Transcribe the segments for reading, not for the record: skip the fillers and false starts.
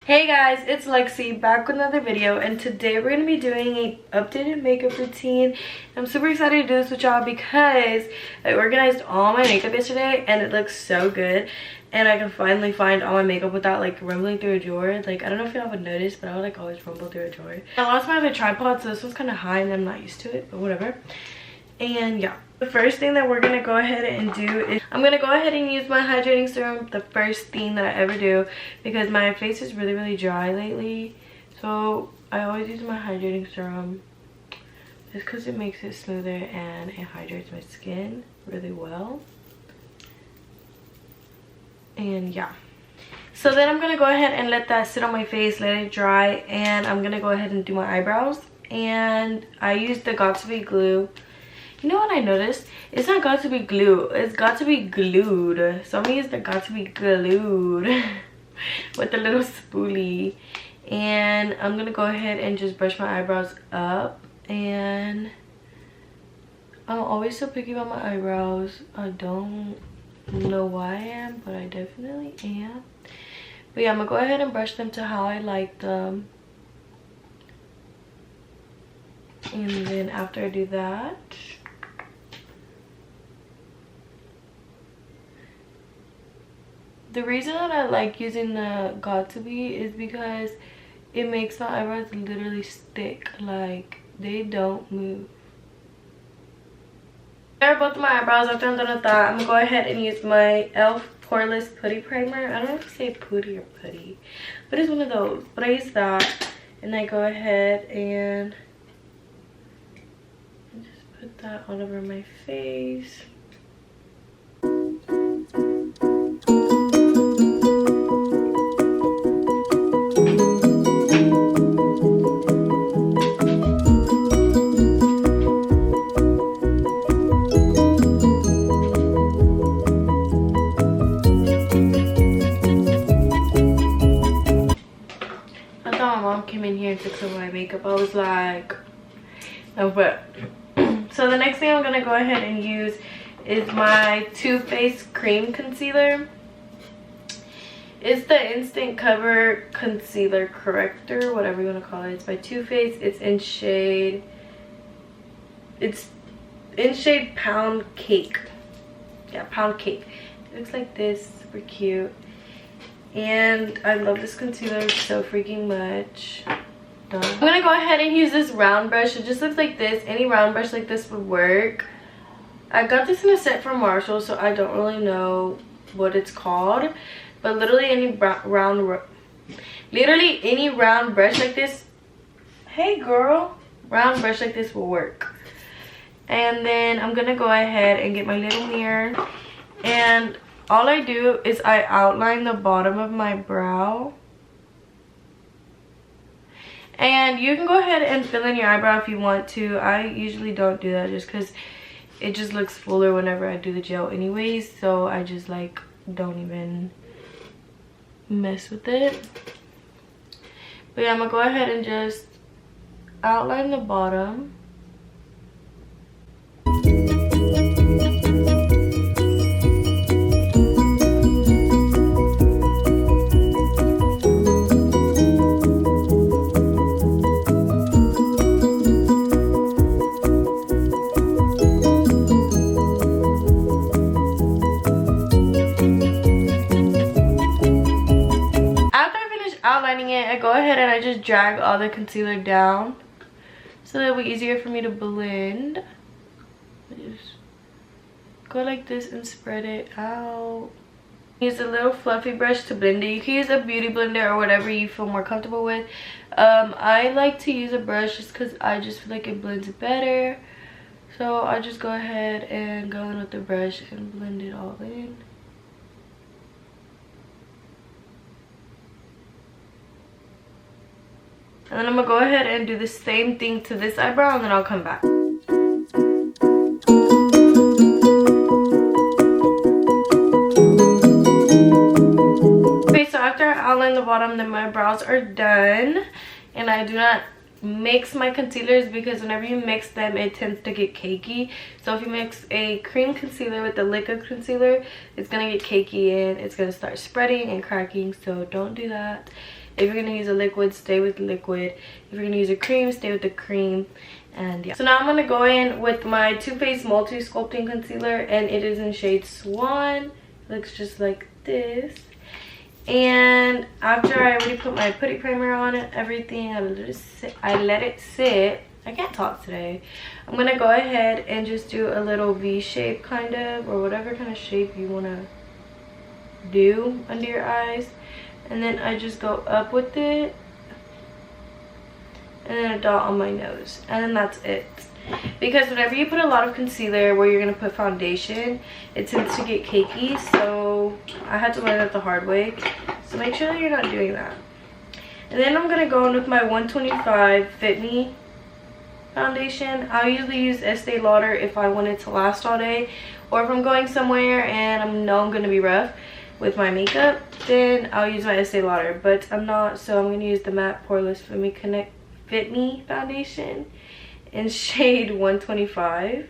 Hey guys, it's Lexi back with another video, and today we're going to be doing a updated makeup routine. I'm super excited to do this with y'all because I organized all my makeup yesterday and it looks so good, and I can finally find all my makeup without like rumbling through a drawer. Like, I don't know if y'all would notice, but I would like always rumble through a drawer. I lost my other tripod, so this one's kind of high and I'm not used to it, but whatever. And yeah, the first thing that we're gonna go ahead and do is I'm gonna go ahead and use my hydrating serum, the first thing that I ever do, because my face is really dry lately. So I always use my hydrating serum just because it makes it smoother and it hydrates my skin really well. And yeah, so then I'm gonna go ahead and let that sit on my face, let it dry, and I'm gonna go ahead and do my eyebrows. And I used the Got To Be glue. You know what I noticed? It's not got to be glue. It's got to be glued. So I'm gonna use the Got To Be glued with the little spoolie. And I'm gonna go ahead and just brush my eyebrows up. And I'm always so picky about my eyebrows. I don't know why I am, but I definitely am. But yeah, I'm gonna go ahead and brush them to how I like them. And then after I do that, the reason that I like using the Got To Be is because it makes my eyebrows literally stick. Like, they don't move. There are both of my eyebrows. After I'm done with that, I'm gonna go ahead and use my e.l.f. Poreless Putty Primer. I don't know if you say putty or putty, but it's one of those. But I use that, and I go ahead and just put that all over my face. Came in here and took some of my makeup. I was like, no, but so the next thing I'm gonna go ahead and use is my Too Faced cream concealer. It's the instant cover concealer corrector, whatever you want to call it. It's by Too Faced. It's in shade Pound Cake. Yeah, Pound Cake. It looks like this, super cute. And I love this concealer so freaking much. Done. I'm gonna go ahead and use this round brush. It just looks like this. Any round brush like this would work. I got this in a set from Marshall, so I don't really know what it's called, but literally any round brush like this, hey girl, round brush like this will work. And then I'm gonna go ahead and get my little mirror, and all I do is I outline the bottom of my brow. And you can go ahead and fill in your eyebrow if you want to. I usually don't do that just because it just looks fuller whenever I do the gel anyways. So I just like don't even mess with it. But yeah, I'm gonna go ahead and just outline the bottom. Outlining it, I go ahead and I just drag all the concealer down so that it'll be easier for me to blend. I just go like this and spread it out. Use a little fluffy brush to blend it. You can use a beauty blender or whatever you feel more comfortable with. I like to use a brush just because I just feel like it blends better. So I just go ahead and go in with the brush and blend it all in. And then I'm gonna go ahead and do the same thing to this eyebrow, and then I'll come back. Okay, so after I outline the bottom, then my brows are done. And I do not mix my concealers because whenever you mix them, it tends to get cakey. So if you mix a cream concealer with the liquid concealer, it's gonna get cakey and it's gonna start spreading and cracking. So don't do that. If you're gonna use a liquid, stay with liquid. If you're gonna use a cream, stay with the cream. And yeah, so now I'm gonna go in with my Too Faced Multi Sculpting Concealer, and it is in shade Swan. It looks just like this. And after I already put my putty primer on and everything, I let it sit. I can't talk today. I'm gonna go ahead and just do a little V shape kind of, or whatever kind of shape you wanna do under your eyes. And then I just go up with it, and then a dot on my nose, and then that's it. Because whenever you put a lot of concealer where you're gonna put foundation, it tends to get cakey, so I had to learn that the hard way. So make sure that you're not doing that. And then I'm gonna go in with my 125 Fit Me foundation. I usually use Estee Lauder if I want it to last all day, or if I'm going somewhere and I know I'm gonna be rough with my makeup, then I'll use my Estee Lauder. But I'm not, so I'm gonna use the Matte Poreless Fit Me foundation in shade 125.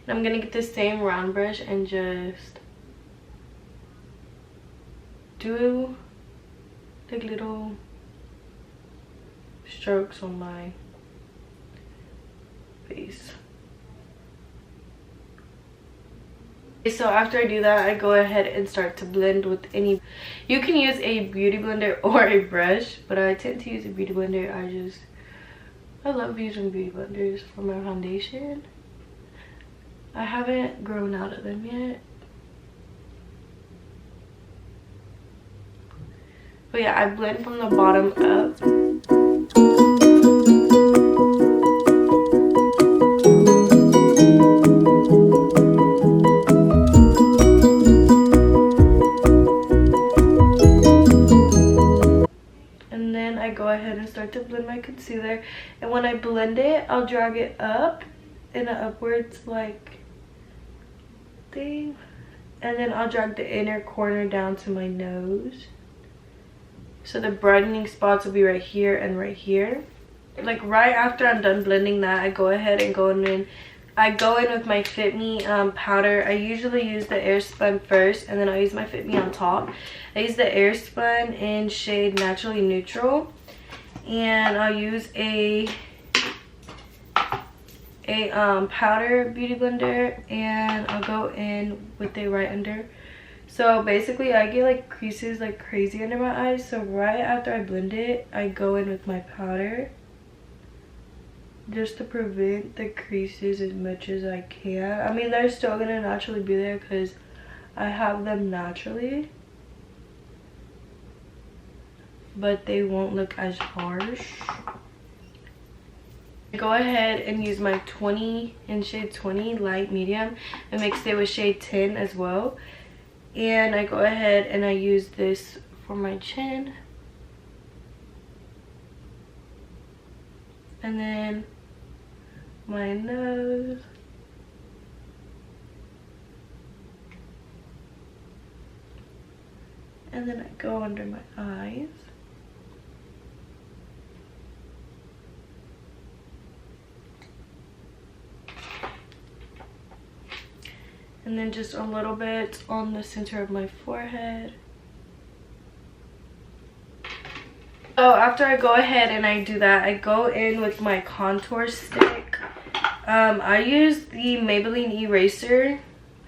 And I'm gonna get the same round brush and just do like little strokes on my face. So after I do that, I go ahead and start to blend with any, you can use a beauty blender or a brush, but I tend to use a beauty blender. I love using beauty blenders for my foundation. I haven't grown out of them yet. But yeah, I blend from the bottom up. And then I go ahead and start to blend my concealer. And when I blend it, I'll drag it up in an upwards like thing. And then I'll drag the inner corner down to my nose. So the brightening spots will be right here and right here. Like right after I'm done blending that, I go ahead and go in. I go in with my Fit Me powder. I usually use the Airspun first, and then I use my Fit Me on top. I use the Airspun in shade Naturally Neutral, and I'll use a powder beauty blender, and I'll go in with it right under. So basically I get like creases like crazy under my eyes, so right after I blend it, I go in with my powder just to prevent the creases as much as I can. I mean, they're still gonna naturally be there because I have them naturally, but they won't look as harsh. Go ahead and use my 20 in shade 20 light medium and mix it with shade 10 as well. And I go ahead and I use this for my chin, and then my nose, and then I go under my eyes. And then just a little bit on the center of my forehead. So after I go ahead and I do that, I go in with my contour stick. I use the Maybelline Eraser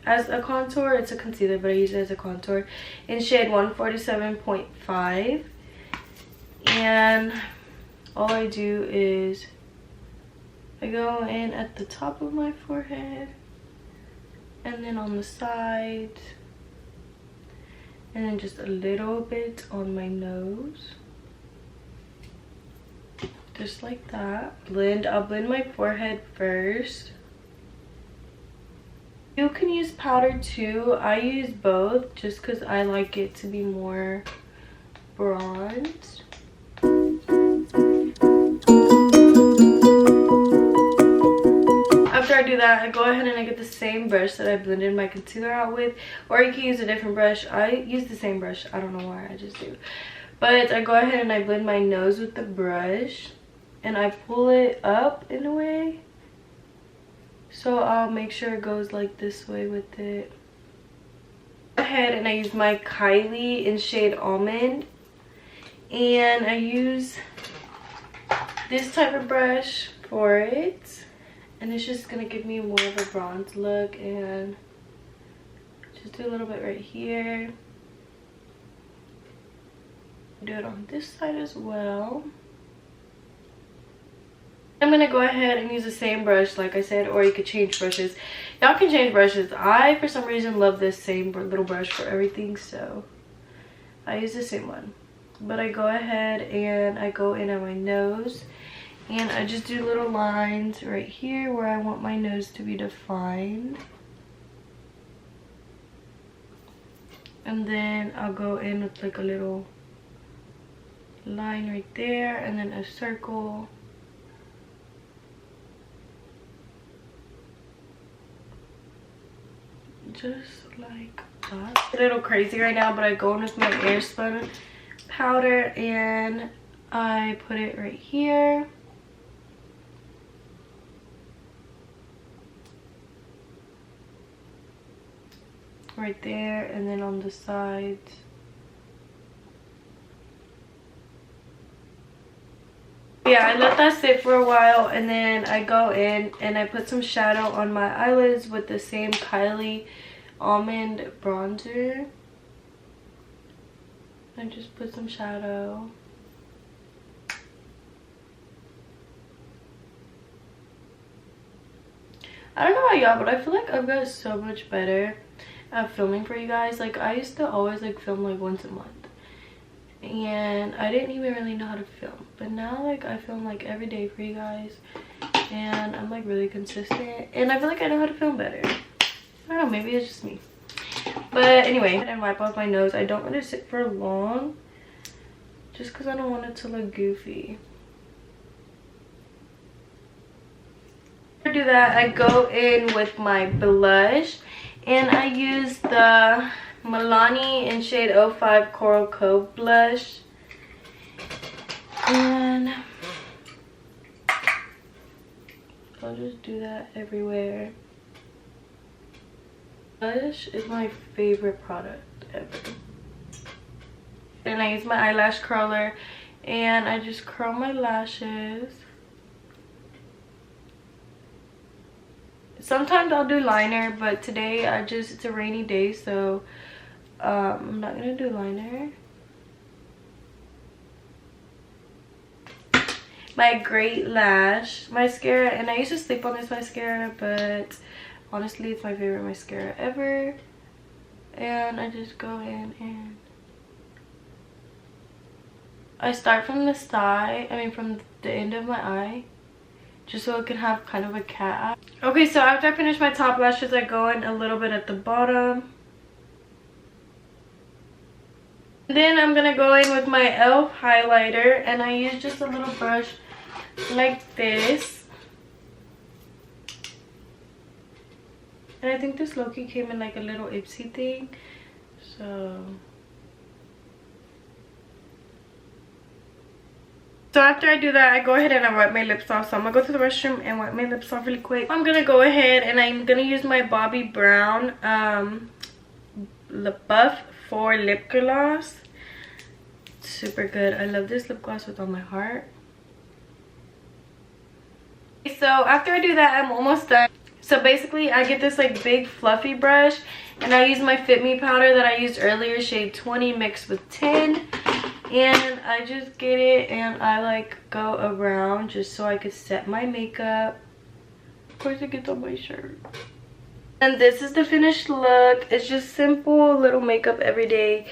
as a contour. It's a concealer, but I use it as a contour in shade 147.5. And all I do is I go in at the top of my forehead, and then on the sides, and then just a little bit on my nose, just like that. I'll blend my forehead first. You can use powder too. I use both just because I like it to be more bronzed. After I do that, I go ahead and I get the same brush that I blended my concealer out with, or you can use a different brush. I use the same brush. I don't know why, I just do. But I go ahead and I blend my nose with the brush, and I pull it up in a way. So I'll make sure it goes like this way with it. Go ahead and I use my Kylie in shade Almond. and I use this type of brush for it, and it's just gonna give me more of a bronze look. And just do a little bit right here, do it on this side as well. I'm gonna go ahead and use the same brush like I said, or you could change brushes. Y'all can change brushes. I for some reason love this same little brush for everything, so I use the same one. But I go ahead and I go in on my nose, and I just do little lines right here where I want my nose to be defined. And then I'll go in with like a little line right there, and then a circle. Just like that. It's a little crazy right now, but I go in with my airspun powder and I put it right here. Right there, and then on the sides. Yeah, I let that sit for a while, and then I go in and I put some shadow on my eyelids with the same Kylie almond bronzer. I just put some shadow. I don't know about y'all, but I feel like I've got so much better at filming for you guys. Like, I used to always like film like once a month, and I didn't even really know how to film, but now like I film like every day for you guys, and I'm like really consistent, and I feel like I know how to film better. I don't know, maybe it's just me. But anyway, and wipe off my nose. I don't let it sit for long just because I don't want it to look goofy. To do that, I go in with my blush, and I use the Milani in shade 05 Coral Cove blush, and I'll just do that everywhere. Blush is my favorite product ever. And I use my eyelash curler, and I just curl my lashes. Sometimes I'll do liner, but today it's a rainy day, so I'm not gonna do liner. My Great Lash mascara, and I used to sleep on this mascara, but honestly it's my favorite mascara ever. And I just go in and I start from the side, from the end of my eye, just so it can have kind of a cat eye. Okay, so after I finish my top lashes, I go in a little bit at the bottom. Then I'm gonna go in with my e.l.f. highlighter, and I use just a little brush like this. And I think this low-key came in like a little Ipsy thing, so after I do that, I go ahead and I wipe my lips off. So I'm gonna go to the restroom and wipe my lips off really quick. I'm gonna go ahead and I'm gonna use my Bobbi Brown Lip Buff for lip gloss. Super good. I love this lip gloss with all my heart. So after I do that, I'm almost done. So basically, I get this like big fluffy brush, and I use my Fit Me powder that I used earlier, shade 20 mixed with 10. And I just get it and I like go around just so I could set my makeup. Of course, it gets on my shirt. And this is the finished look. It's just simple little makeup everyday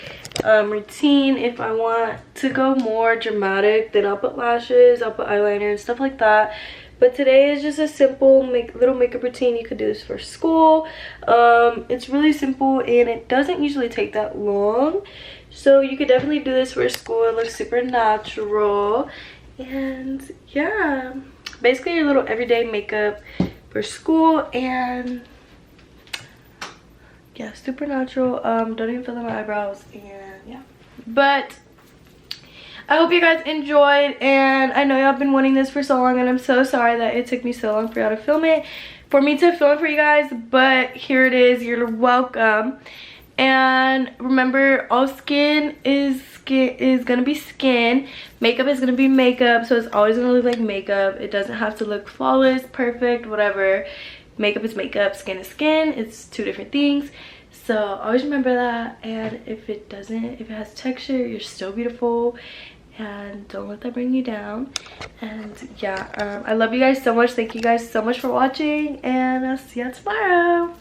routine. If I want to go more dramatic, then I'll put lashes, I'll put eyeliner and stuff like that. But today is just a simple little makeup routine. You could do this for school. It's really simple and it doesn't usually take that long. So you could definitely do this for school. It looks super natural. And yeah, basically your little everyday makeup for school. And yeah, super natural. Don't even fill in my eyebrows. And yeah, but I hope you guys enjoyed, and I know y'all been wanting this for so long, and I'm so sorry that it took me so long for y'all to film it, for me to film it for you guys, but here it is. You're welcome. And remember, all skin is gonna be skin, makeup is gonna be makeup, so it's always gonna look like makeup. It doesn't have to look flawless, perfect, whatever. Makeup is makeup, skin is skin. It's two different things, so always remember that. And if it has texture, you're still beautiful, and don't let that bring you down. And yeah, I love you guys so much. Thank you guys so much for watching, and I'll see you tomorrow.